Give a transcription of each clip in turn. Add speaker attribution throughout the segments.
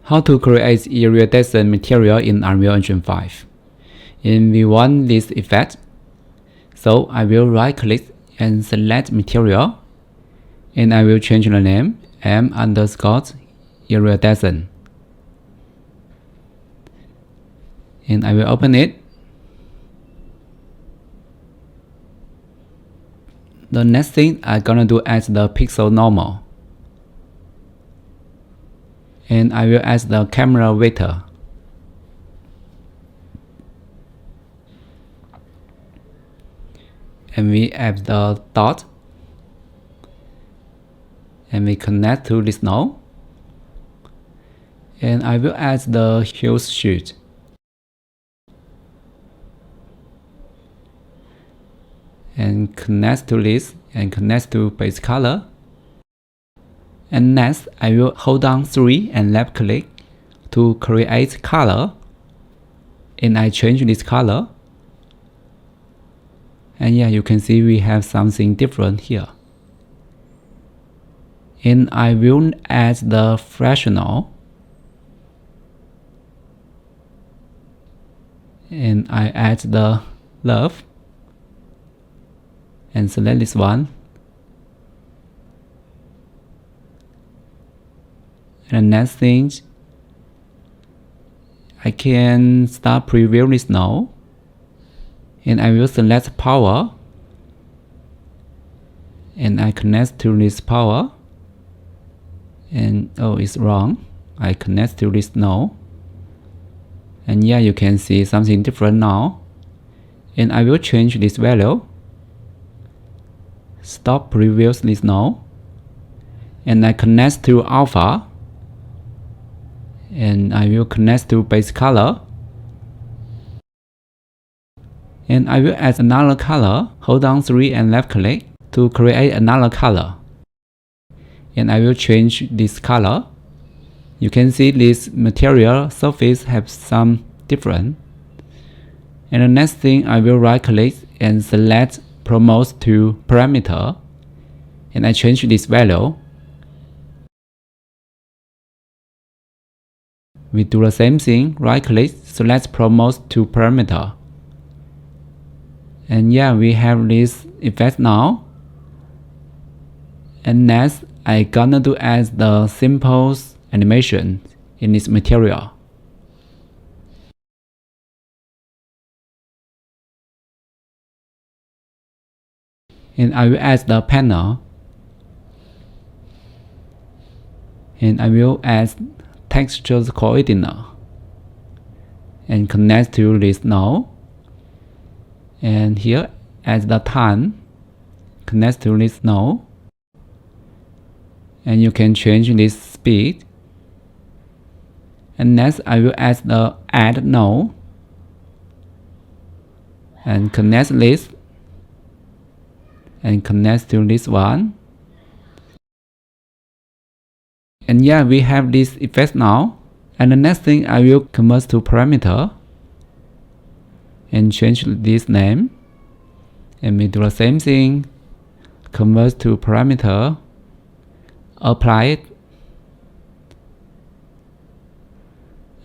Speaker 1: How to create iridescent material in Unreal Engine 5. And we want this effect, so I will right click and select material, and I will change the name m_iridescent, and I will open it. The next thing I'm gonna do is the pixel normal, and I will add the camera vector. And we add the dot, and we connect to this node, and I will add the hue sheet, and connect to this, and connect to base color. And next, I will hold down 3 and left click to create color, and I change this color. And yeah, you can see we have something different here. And I will add the fractional, and I add the love, and select this one. And the next thing, I can start preview this now, and I will select power, and I connect to this power, and oh, it's wrong, I connect to this now, and yeah, you can see something different now. And I will change this value, stop preview this now, and I connect to alpha, and I will connect to base color, and I will add another color, hold down 3 and left click to create another color, and I will change this color. You can see this material surface have some different. And the next thing, I will right click and select promote to parameter, and I change this value. We do the same thing, right click, select promote to parameter. And yeah, we have this effect now. And next, I gonna do as the simple animation in this material. And I will add the panel, and I will add textures coordinate, and connect to this node. And here, add the time, connect to this node, and you can change this speed. And next, I will add the add node, and connect this, and connect to this one. And yeah, we have this effect now. And the next thing, I will convert to parameter, and change this name, and we do the same thing, convert to parameter, apply it.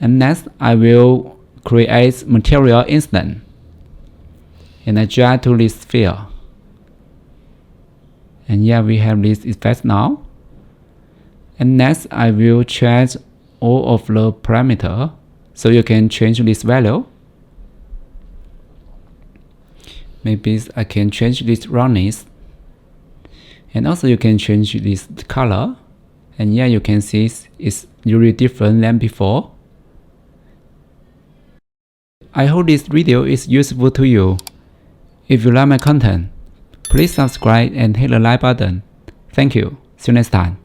Speaker 1: And next, I will create material instant, and I drag to this sphere. And yeah, we have this effect now. And next, I will change all of the parameter, so you can change this value. Maybe I can change this roundness, and also you can change this color. And yeah, you can see it's really different than before. I hope this video is useful to you. If you like my content, please subscribe and hit the like button. Thank you. See you next time.